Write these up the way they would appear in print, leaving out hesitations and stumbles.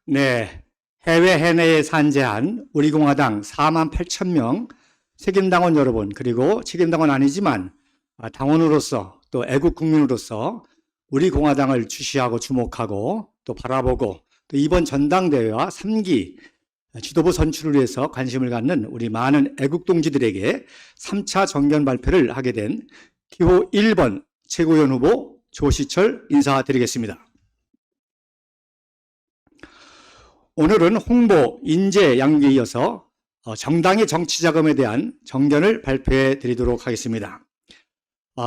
네, 해외 해내에 산재한 우리 공화당 4만 8천 명 책임당원 여러분, 그리고 책임당원 아니지만 당원으로서 또 애국 국민으로서 우리 공화당을 주시하고 주목하고 또 바라보고 또 이번 전당대회와 3기 지도부 선출을 위해서 관심을 갖는 우리 많은 애국 동지들에게 3차 정견 발표를 하게 된 기호 1번 최고위원 후보 조시철 인사드리겠습니다. 오늘은 홍보, 인재, 양육에 이어서 정당의 정치자금에 대한 정견을 발표해 드리도록 하겠습니다.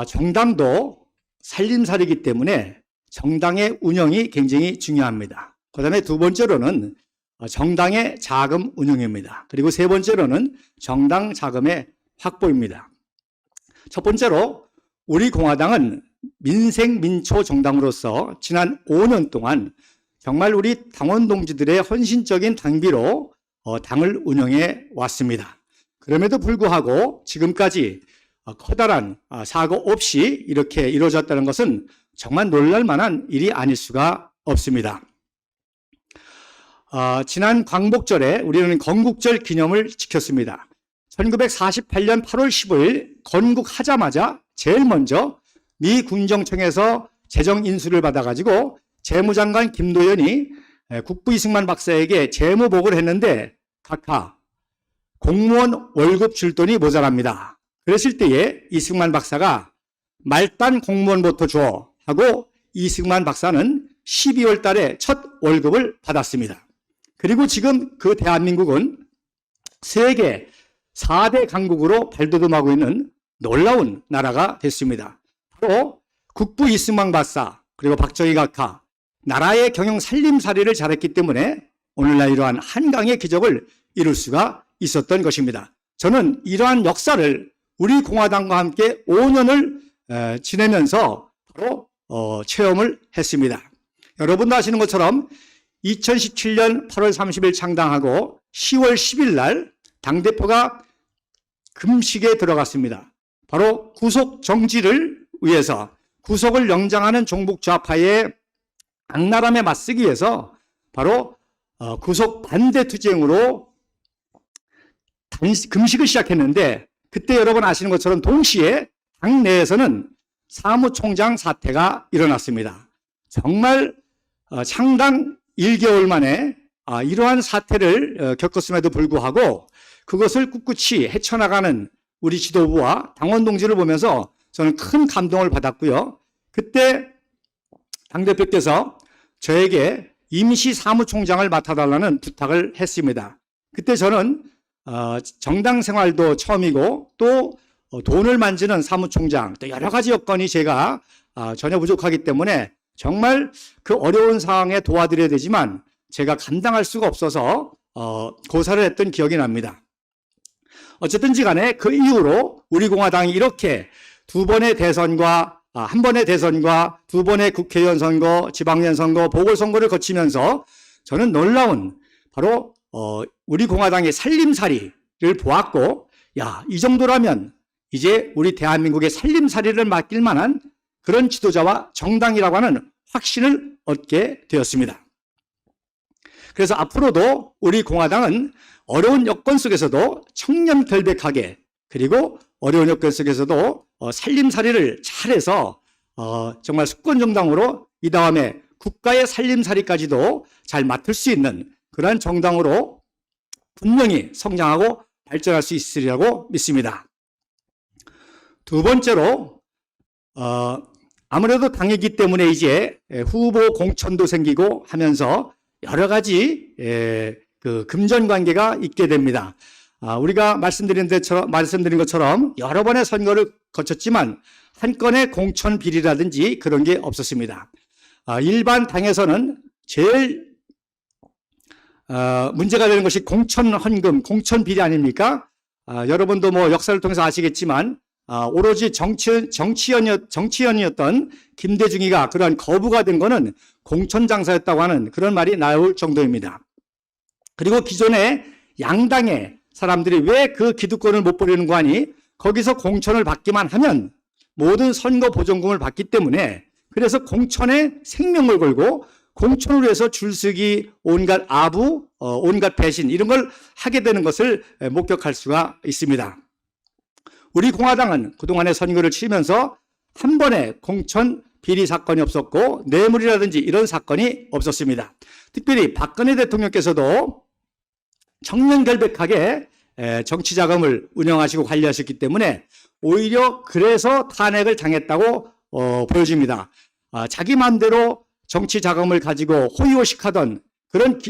정당도 살림살이기 때문에 정당의 운영이 굉장히 중요합니다. 그 다음에 두 번째로는 정당의 자금 운용입니다. 그리고 세 번째로는 정당 자금의 확보입니다. 첫 번째로 우리 공화당은 민생민초 정당으로서 지난 5년 동안 정말 우리 당원 동지들의 헌신적인 당비로 당을 운영해 왔습니다. 그럼에도 불구하고 지금까지 커다란 사고 없이 이렇게 이루어졌다는 것은 정말 놀랄 만한 일이 아닐 수가 없습니다. 지난 광복절에 우리는 건국절 기념을 지켰습니다. 1948년 8월 15일 건국하자마자 제일 먼저 미 군정청에서 재정 인수를 받아가지고 재무장관 김도연이 국부 이승만 박사에게 재무복을 했는데 각하 공무원 월급 줄 돈이 모자랍니다. 그랬을 때에 이승만 박사가 말단 공무원부터 줘 하고 이승만 박사는 12월 달에 첫 월급을 받았습니다. 그리고 지금 그 대한민국은 세계 4대 강국으로 발돋움하고 있는 놀라운 나라가 됐습니다. 바로 국부 이승만 박사 그리고 박정희 각하 나라의 경영 살림살이를 잘했기 때문에 오늘날 이러한 한강의 기적을 이룰 수가 있었던 것입니다. 저는 이러한 역사를 우리 공화당과 함께 5년을 지내면서 바로 체험을 했습니다. 여러분도 아시는 것처럼 2017년 8월 30일 창당하고 10월 10일 날 당대표가 금식에 들어갔습니다. 바로 구속 정지를 위해서 구속을 연장하는 종북 좌파의 악랄함에 맞서기 위해서 바로 구속 반대 투쟁으로 금식을 시작했는데 그때 여러분 아시는 것처럼 동시에 당 내에서는 사무총장 사태가 일어났습니다. 정말 창당 1개월 만에 이러한 사태를 겪었음에도 불구하고 그것을 꿋꿋이 헤쳐나가는 우리 지도부와 당원 동지를 보면서 저는 큰 감동을 받았고요. 그때 당대표께서 저에게 임시 사무총장을 맡아달라는 부탁을 했습니다. 그때 저는 정당 생활도 처음이고 또 돈을 만지는 사무총장 또 여러 가지 여건이 제가 전혀 부족하기 때문에 정말 그 어려운 상황에 도와드려야 되지만 제가 감당할 수가 없어서 고사를 했던 기억이 납니다. 어쨌든지 간에 그 이후로 우리 공화당이 이렇게 한 번의 대선과 두 번의 국회의원 선거, 지방의원 선거, 보궐선거를 거치면서 저는 놀라운 바로 우리 공화당의 살림살이를 보았고 이 정도라면 이제 우리 대한민국의 살림살이를 맡길 만한 그런 지도자와 정당이라고 하는 확신을 얻게 되었습니다. 그래서 앞으로도 우리 공화당은 어려운 여건 속에서도 청렴결백하게 그리고 어려운 여건 속에서도 살림살이를 잘해서 정말 수권정당으로 이 다음에 국가의 살림살이까지도 잘 맡을 수 있는 그러한 정당으로 분명히 성장하고 발전할 수 있으리라고 믿습니다. 두 번째로 아무래도 당이기 때문에 이제 후보 공천도 생기고 하면서 여러 가지 그 금전관계가 있게 됩니다. 우리가 말씀드린 것처럼 여러 번의 선거를 거쳤지만 한 건의 공천 비리라든지 그런 게 없었습니다. 일반 당에서는 제일 문제가 되는 것이 공천 헌금, 공천 비리 아닙니까? 여러분도 뭐 역사를 통해서 아시겠지만 오로지 정치연이었던 김대중이가 그러한 거부가 된 것은 공천장사였다고 하는 그런 말이 나올 정도입니다. 그리고 기존에 양당의 사람들이 왜 그 기득권을 못 버리는 거 아니? 거기서 공천을 받기만 하면 모든 선거 보전금을 받기 때문에 그래서 공천에 생명을 걸고 공천으로 해서 줄서기, 온갖 아부, 온갖 배신 이런 걸 하게 되는 것을 목격할 수가 있습니다. 우리 공화당은 그동안의 선거를 치르면서 한 번의 공천 비리 사건이 없었고 뇌물이라든지 이런 사건이 없었습니다. 특별히 박근혜 대통령께서도 청렴결백하게 정치 자금을 운영하시고 관리하셨기 때문에 오히려 그래서 탄핵을 당했다고 보여집니다. 자기 마음대로 정치 자금을 가지고 호의호식하던 그런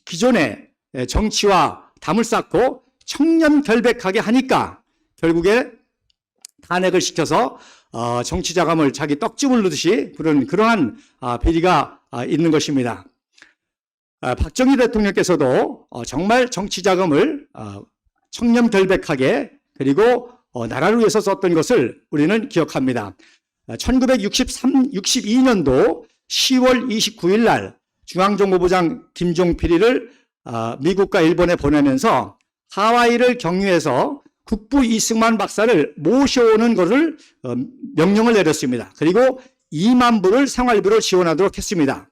기존의 정치와 담을 쌓고 청렴결백하게 하니까 결국에 탄핵을 시켜서 정치 자금을 자기 떡집을 누듯이 그러한 비리가 있는 것입니다. 박정희 대통령께서도 정말 정치 자금을 청렴결백하게 그리고 나라를 위해서 썼던 것을 우리는 기억합니다. 1962년도 10월 29일 날 중앙정보부장 김종필이를 미국과 일본에 보내면서 하와이를 경유해서 국부 이승만 박사를 모셔오는 것을 명령을 내렸습니다. 그리고 2만 불을 생활비로 지원하도록 했습니다.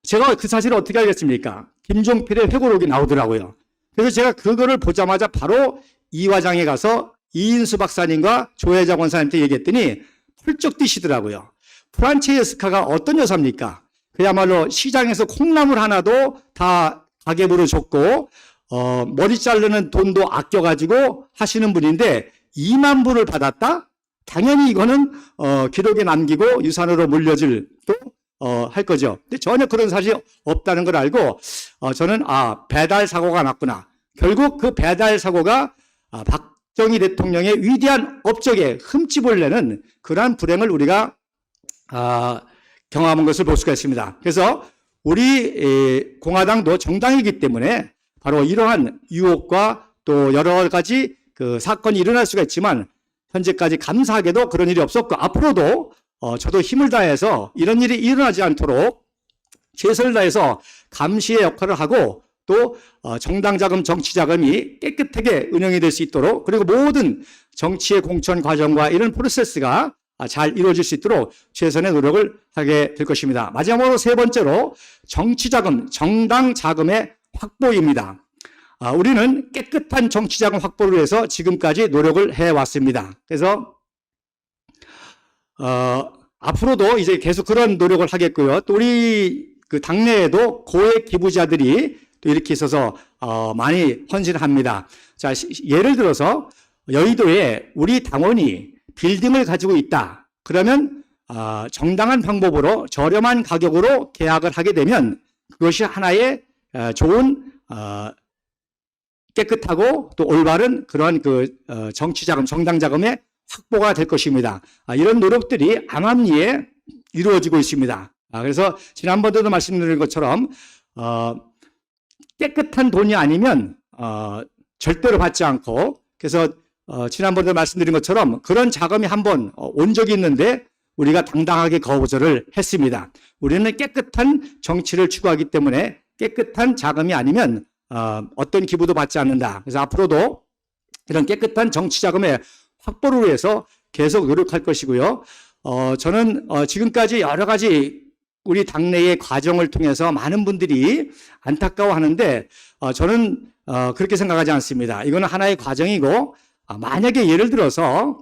제가 그 사실을 어떻게 알겠습니까? 김종필의 회고록이 나오더라고요. 그래서 제가 그거를 보자마자 바로 이화장에 가서 이인수 박사님과 조혜자 권사님한테 얘기했더니 펄쩍 뛰시더라고요. 프란체스카가 어떤 여사입니까? 그야말로 시장에서 콩나물 하나도 다 가계부로 줬고 머리 자르는 돈도 아껴가지고 하시는 분인데 2만 불을 받았다? 당연히 이거는 기록에 남기고 유산으로 물려질 또 할 거죠. 근데 전혀 그런 사실이 없다는 걸 알고 저는 배달 사고가 났구나. 결국 그 배달 사고가 박정희 대통령의 위대한 업적에 흠집을 내는 그러한 불행을 우리가 경험한 것을 볼 수가 있습니다. 그래서 우리 공화당도 정당이기 때문에 바로 이러한 유혹과 또 여러 가지 그 사건이 일어날 수가 있지만 현재까지 감사하게도 그런 일이 없었고 앞으로도 저도 힘을 다해서 이런 일이 일어나지 않도록 최선을 다해서 감시의 역할을 하고 또 정당 자금, 정치 자금이 깨끗하게 운영이 될 수 있도록 그리고 모든 정치의 공천 과정과 이런 프로세스가 잘 이루어질 수 있도록 최선의 노력을 하게 될 것입니다. 마지막으로 세 번째로 정치 자금, 정당 자금의 확보입니다. 우리는 깨끗한 정치 자금 확보를 위해서 지금까지 노력을 해왔습니다. 그래서 앞으로도 이제 계속 그런 노력을 하겠고요. 또 우리 그 당내에도 고액 기부자들이 또 이렇게 있어서 많이 헌신을 합니다. 자, 예를 들어서 여의도에 우리 당원이 빌딩을 가지고 있다. 그러면 정당한 방법으로 저렴한 가격으로 계약을 하게 되면 그것이 하나의 좋은 깨끗하고 또 올바른 그런 그 정치 자금, 정당 자금의 확보가 될 것입니다. 이런 노력들이 암암리에 이루어지고 있습니다. 그래서 지난번에도 말씀드린 것처럼 깨끗한 돈이 아니면 절대로 받지 않고 그래서 지난번에도 말씀드린 것처럼 그런 자금이 한번 온 적이 있는데 우리가 당당하게 거절을 했습니다. 우리는 깨끗한 정치를 추구하기 때문에 깨끗한 자금이 아니면 어떤 기부도 받지 않는다. 그래서 앞으로도 이런 깨끗한 정치 자금의 확보를 위해서 계속 노력할 것이고요. 저는 지금까지 여러 가지 우리 당내의 과정을 통해서 많은 분들이 안타까워하는데 저는 그렇게 생각하지 않습니다. 이거는 하나의 과정이고 만약에 예를 들어서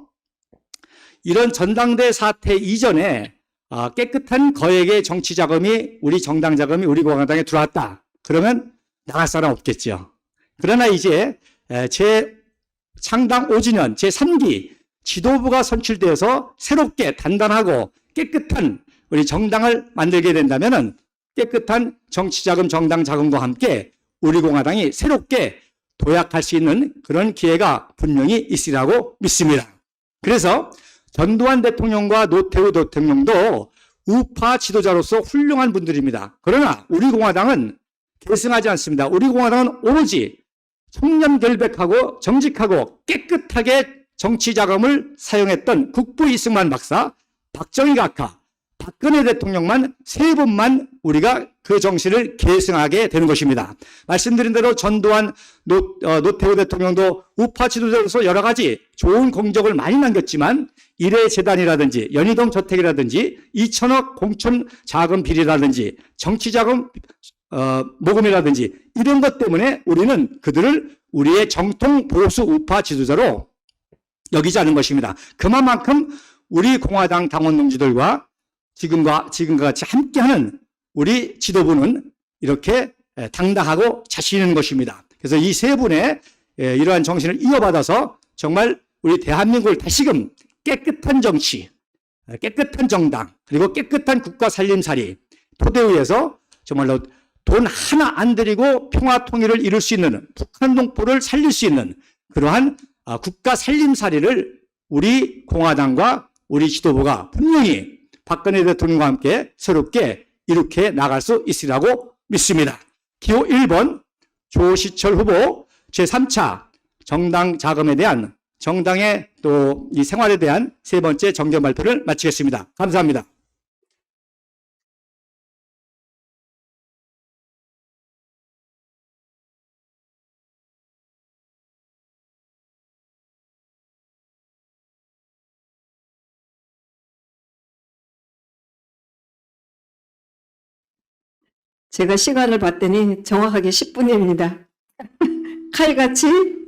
이런 전당대 사태 이전에 깨끗한 거액의 정치 자금이 우리 정당 자금이 우리 공화당에 들어왔다. 그러면 나갈 사람 없겠죠. 그러나 이제 제 창당 5주년 제3기 지도부가 선출되어서 새롭게 단단하고 깨끗한 우리 정당을 만들게 된다면은 깨끗한 정치자금, 정당 자금과 함께 우리 공화당이 새롭게 도약할 수 있는 그런 기회가 분명히 있으리라고 믿습니다. 그래서 전두환 대통령과 노태우 대통령도 우파 지도자로서 훌륭한 분들입니다. 그러나 우리 공화당은 계승하지 않습니다. 우리 공화당은 오로지 청렴결백하고 정직하고 깨끗하게 정치 자금을 사용했던 국부 이승만 박사, 박정희 각하, 박근혜 대통령만 3번만 우리가 그 정신을 계승하게 되는 것입니다. 말씀드린 대로 전두환, 노태우 대통령도 우파 지도자로서 여러 가지 좋은 공적을 많이 남겼지만 일해재단이라든지 연희동 저택이라든지 2천억 공천 자금 비리라든지 정치자금 모금이라든지 이런 것 때문에 우리는 그들을 우리의 정통 보수 우파 지도자로 여기지 않은 것입니다. 그만큼 우리 공화당 당원 동지들과 지금과 같이 함께하는 우리 지도부는 이렇게 당당하고 자신 있는 것입니다. 그래서 이 3분의 이러한 정신을 이어받아서 정말 우리 대한민국을 다시금 깨끗한 정치, 깨끗한 정당, 그리고 깨끗한 국가 살림살이 토대 위에서 정말로 돈 하나 안 들이고 평화 통일을 이룰 수 있는 북한 동포를 살릴 수 있는 그러한 국가 살림살이를 우리 공화당과 우리 지도부가 분명히 박근혜 대통령과 함께 새롭게 이렇게 나갈 수 있으리라고 믿습니다. 기호 1번 조시철 후보 제3차 정당 자금에 대한 정당의 또 이 생활에 대한 3번째 정견 발표를 마치겠습니다. 감사합니다. 제가 시간을 봤더니 정확하게 10분입니다. 칼같이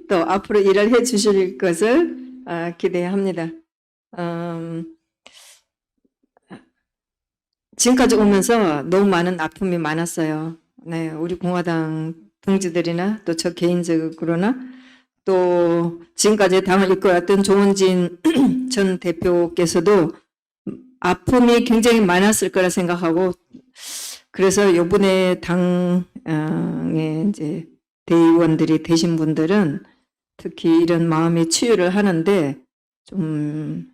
또 앞으로 일을 해 주실 것을 기대합니다. 지금까지 오면서 너무 많은 아픔이 많았어요. 네, 우리 공화당 동지들이나 또 저 개인적으로나 또 지금까지 당을 이끌어왔던 조원진 전 대표께서도 아픔이 굉장히 많았을 거라 생각하고 그래서 이번에 당의 이제 대의원들이 되신 분들은 특히 이런 마음의 치유를 하는데 좀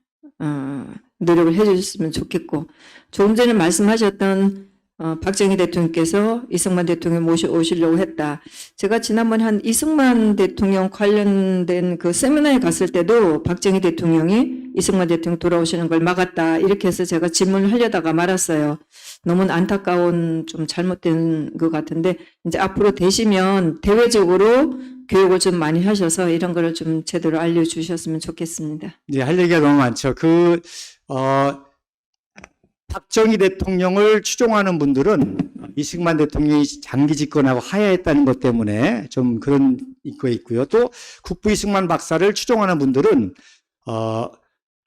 노력을 해주셨으면 좋겠고 조금 전에 말씀하셨던 박정희 대통령께서 이승만 대통령 모셔오시려고 했다. 제가 지난번에 한 이승만 대통령 관련된 그 세미나에 갔을 때도 박정희 대통령이 이승만 대통령 돌아오시는 걸 막았다. 이렇게 해서 제가 질문을 하려다가 말았어요. 너무 안타까운 좀 잘못된 것 같은데 이제 앞으로 되시면 대외적으로 교육을 좀 많이 하셔서 이런 거를 좀 제대로 알려주셨으면 좋겠습니다. 네, 할 얘기가 너무 많죠. 박정희 대통령을 추종하는 분들은 이승만 대통령이 장기 집권하고 하야했다는 것 때문에 좀 그런 거 있고요. 또 국부 이승만 박사를 추종하는 분들은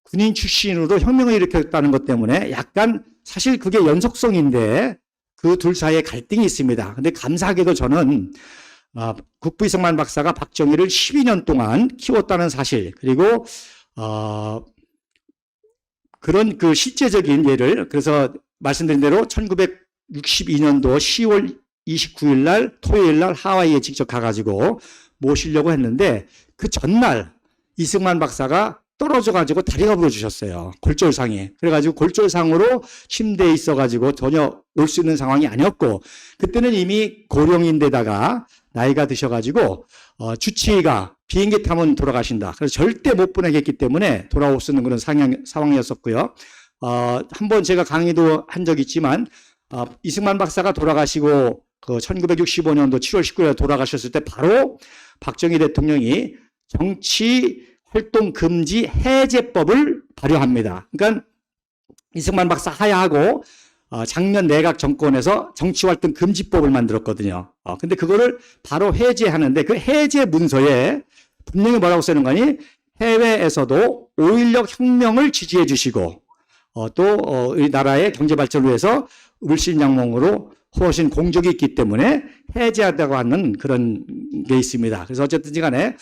군인 출신으로 혁명을 일으켰다는 것 때문에 약간 사실 그게 연속성인데 그 둘 사이에 갈등이 있습니다. 근데 감사하게도 저는 국부 이승만 박사가 박정희를 12년 동안 키웠다는 사실 그리고 그런 그 실제적인 예를 그래서 말씀드린 대로 1962년도 10월 29일 날 토요일 날 하와이에 직접 가가지고 모시려고 했는데 그 전날 이승만 박사가 떨어져가지고 다리가 부러지셨어요. 골절상에. 그래가지고 골절상으로 침대에 있어가지고 전혀 올 수 있는 상황이 아니었고 그때는 이미 고령인데다가 나이가 드셔가지고 주치의가 비행기 타면 돌아가신다. 그래서 절대 못 보내겠기 때문에 돌아올 수 있는 그런 상황이었었고요. 한번 제가 강의도 한 적이 있지만 이승만 박사가 돌아가시고 그 1965년도 7월 19일에 돌아가셨을 때 바로 박정희 대통령이 정치 활동 금지 해제법을 발효합니다. 그러니까 이승만 박사 하야하고 작년 내각 정권에서 정치활동 금지법을 만들었거든요. 근데 그거를 바로 해제하는데 그 해제 문서에 분명히 뭐라고 쓰는 거니? 해외에서도 5.16 혁명을 지지해 주시고 또 우리나라의 경제 발전을 위해서 울신양몽으로 훨씬 공적이 있기 때문에 해제하다고 하는 그런 게 있습니다. 그래서 어쨌든지 간에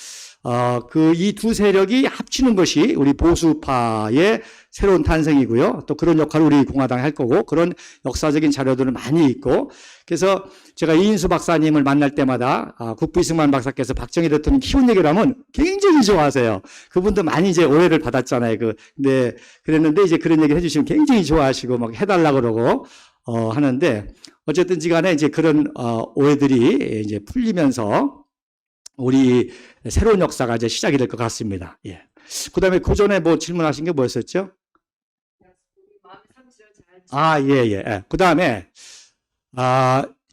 이 두 세력이 합치는 것이 우리 보수파의 새로운 탄생이고요. 또 그런 역할을 우리 공화당이 할 거고 그런 역사적인 자료들은 많이 있고 그래서 제가 이인수 박사님을 만날 때마다 국부 이승만 박사께서 박정희 대통령 키운 얘기를 하면 굉장히 좋아하세요. 그분도 많이 이제 오해를 받았잖아요. 근데 그랬는데 이제 그런 얘기 해주시면 굉장히 좋아하시고 막 해달라 그러고 하는데 어쨌든지 간에 이제 그런 오해들이 이제 풀리면서 우리 새로운 역사가 이제 시작이 될 것 같습니다. 예. 그 다음에 그 전에 뭐 질문하신 게 뭐였었죠? 그 다음에,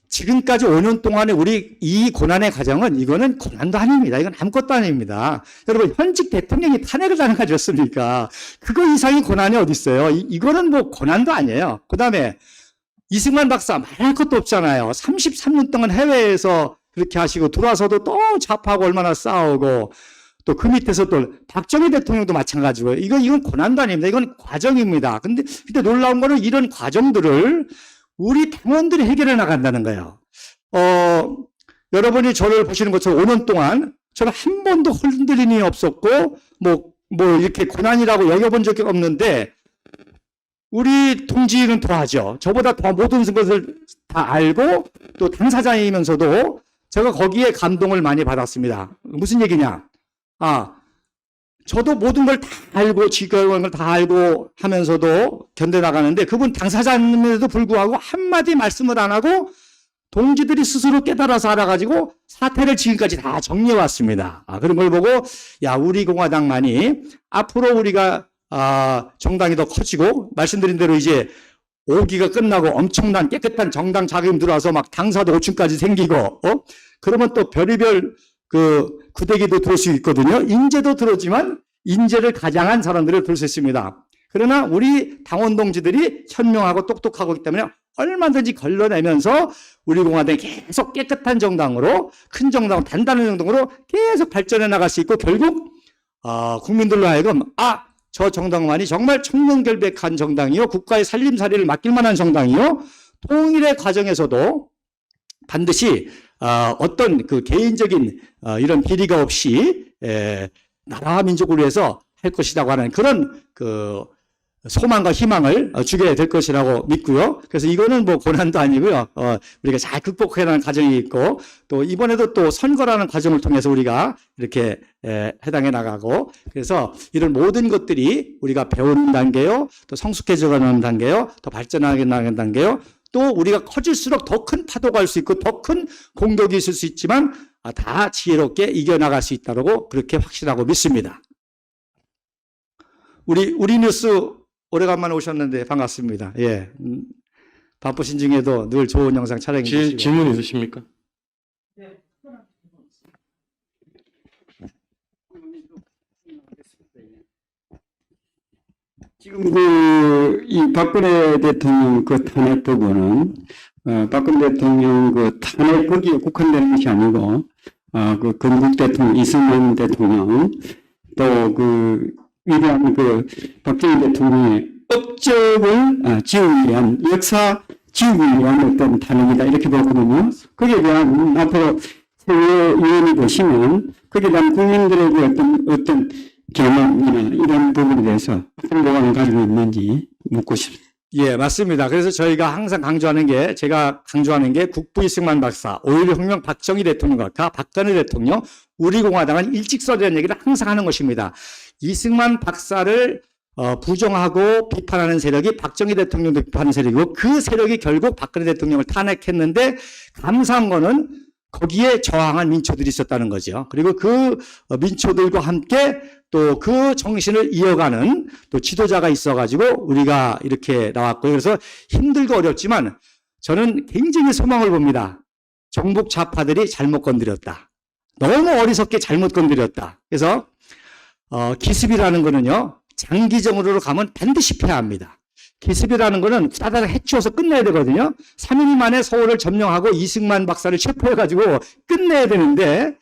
지금까지 5년 동안에 우리 이 고난의 과정은 이거는 고난도 아닙니다. 이건 아무것도 아닙니다. 여러분, 현직 대통령이 탄핵을 당하지 않습니까? 그거 이상의 고난이 어디 있어요? 이거는 뭐 고난도 아니에요. 그 다음에 이승만 박사 말할 것도 없잖아요. 33년 동안 해외에서 그렇게 하시고 들어와서도 또 좌파하고 얼마나 싸우고 또 그 밑에서 또 박정희 대통령도 마찬가지고 이건 고난도 아닙니다. 이건 과정입니다. 근데 놀라운 거는 이런 과정들을 우리 당원들이 해결해 나간다는 거예요. 여러분이 저를 보시는 것처럼 5년 동안 저는 한 번도 흔들림이 없었고 뭐 이렇게 고난이라고 여겨본 적이 없는데 우리 동지는 더 하죠. 저보다 더 모든 것을 다 알고 또 당사자이면서도 제가 거기에 감동을 많이 받았습니다. 무슨 얘기냐? 저도 모든 걸 다 알고 지켜온 걸 다 알고 하면서도 견뎌나가는데 그분 당사자임에도 불구하고 한마디 말씀을 안 하고 동지들이 스스로 깨달아서 알아가지고 사태를 지금까지 다 정리해왔습니다. 그런 걸 보고 야 우리 공화당만이 앞으로 우리가 정당이 더 커지고 말씀드린 대로 이제 5기가 끝나고 엄청난 깨끗한 정당 자금 들어와서 막 당사도 5층까지 생기고 그러면 또 별의별 구대기도 들을 수 있거든요. 인재도 들었지만 인재를 가장한 사람들을 들 수 있습니다. 그러나 우리 당원 동지들이 현명하고 똑똑하고 있기 때문에 얼마든지 걸러내면서 우리 공화당이 계속 깨끗한 정당으로 큰 정당으로 단단한 정당으로 계속 발전해 나갈 수 있고 결국 국민들로 하여금 저 정당만이 정말 청렴결백한 정당이요 국가의 살림살이를 맡길 만한 정당이요 통일의 과정에서도 반드시 어떤 그 개인적인 이런 비리가 없이 나라와 민족을 위해서 할 것이라고 하는 그런 소망과 희망을 주게 될 것이라고 믿고요. 그래서 이거는 뭐 고난도 아니고요. 우리가 잘 극복해야 하는 과정이 있고 또 이번에도 또 선거라는 과정을 통해서 우리가 이렇게 해당해 나가고 그래서 이런 모든 것들이 우리가 배우는 단계요. 또 성숙해져가는 단계요. 또 발전하게 나가는 단계요. 또 우리가 커질수록 더 큰 파도가 올 수 있고 더 큰 공격이 있을 수 있지만 다 지혜롭게 이겨나갈 수 있다고 그렇게 확신하고 믿습니다. 우리 뉴스 오래간만에 오셨는데 반갑습니다. 예. 바쁘신 중에도 늘 좋은 영상 촬영해 주시고. 질문 있으십니까? 지금 이 박근혜 대통령 탄핵 부분은 박근혜 대통령 탄핵 거기에 국한되는 것이 아니고 건국 대통령 이승만 대통령 또 위대한 박정희 대통령의 업적을 지우기 위한 역사 지우기 위한 어떤 탄핵이다 이렇게 보거든요. 거기에 대한 앞으로 최고위원이 되시면 거기에 대한 국민들에게 어떤 개념이나 이런 부분에 대해서 어떤 보관을 가지고 있는지 묻고 싶습니다. 예, 맞습니다. 그래서 저희가 항상 제가 강조하는 게 국부 이승만 박사, 5.16 혁명 박정희 대통령과 박근혜 대통령, 우리 공화당은 일직선이라는 얘기를 항상 하는 것입니다. 이승만 박사를 부정하고 비판하는 세력이 박정희 대통령도 비판하는 세력이고 그 세력이 결국 박근혜 대통령을 탄핵했는데 감사한 거는 거기에 저항한 민초들이 있었다는 거죠. 그리고 그 민초들과 함께 또 그 정신을 이어가는 또 지도자가 있어가지고 우리가 이렇게 나왔고요. 그래서 힘들고 어렵지만 저는 굉장히 소망을 봅니다. 정북 좌파들이 잘못 건드렸다. 너무 어리석게 잘못 건드렸다. 그래서 기습이라는 거는요. 장기적으로 가면 반드시 패합니다. 기습이라는 거는 후다닥 해치워서 끝내야 되거든요. 3일 만에 서울을 점령하고 이승만 박사를 체포해가지고 끝내야 되는데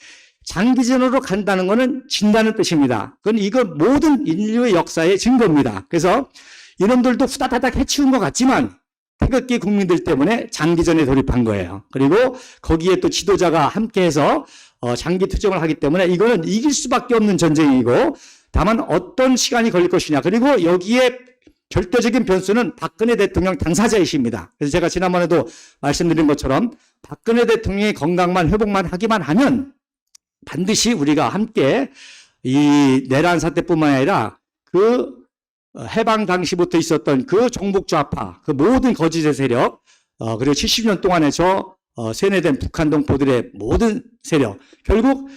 장기전으로 간다는 거는 진다는 뜻입니다. 그건 이거 모든 인류의 역사의 증거입니다. 그래서 이놈들도 후다닥 해치운 것 같지만 태극기 국민들 때문에 장기전에 돌입한 거예요. 그리고 거기에 또 지도자가 함께해서 장기 투쟁을 하기 때문에 이거는 이길 수밖에 없는 전쟁이고 다만 어떤 시간이 걸릴 것이냐. 그리고 여기에 결정적인 변수는 박근혜 대통령 당사자이십니다. 그래서 제가 지난번에도 말씀드린 것처럼 박근혜 대통령이 건강만 회복만 하기만 하면 반드시 우리가 함께 이 내란 사태뿐만 아니라 해방 당시부터 있었던 종북 좌파, 모든 거짓의 세력, 그리고 70년 동안에 세뇌된 북한 동포들의 모든 세력, 결국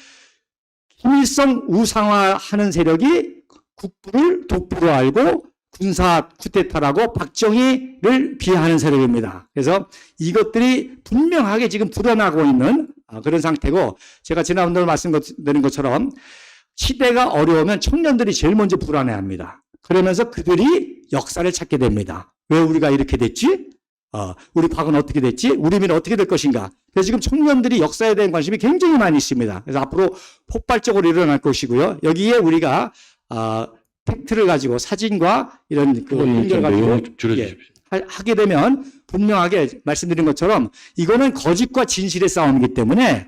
김일성 우상화하는 세력이 국부를 독부로 알고 군사 쿠데타라고 박정희를 비하하는 세력입니다. 그래서 이것들이 분명하게 지금 드러나고 있는 그런 상태고, 제가 지난번에 말씀드린 것처럼 시대가 어려우면 청년들이 제일 먼저 불안해합니다. 그러면서 그들이 역사를 찾게 됩니다. 왜 우리가 이렇게 됐지? 우리 과거는 어떻게 됐지? 우리 미래는 어떻게 될 것인가? 그래서 지금 청년들이 역사에 대한 관심이 굉장히 많이 있습니다. 그래서 앞으로 폭발적으로 일어날 것이고요. 여기에 우리가 팩트를 가지고 사진과 이런 그 그건 근거를 좀 가지고 내용 줄여주십시오. 하게 되면 분명하게 말씀드린 것처럼 이거는 거짓과 진실의 싸움이기 때문에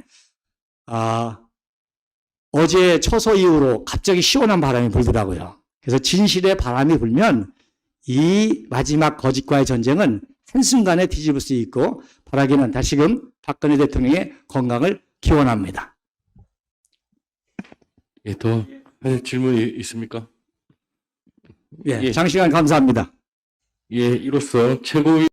어제 처소 이후로 갑자기 시원한 바람이 불더라고요. 그래서 진실의 바람이 불면 이 마지막 거짓과의 전쟁은 한순간에 뒤집을 수 있고, 바라기는 다시금 박근혜 대통령의 건강을 기원합니다. 예, 더 할 질문이 있습니까? 예, 예. 장시간 감사합니다. 예, 이로써 최고위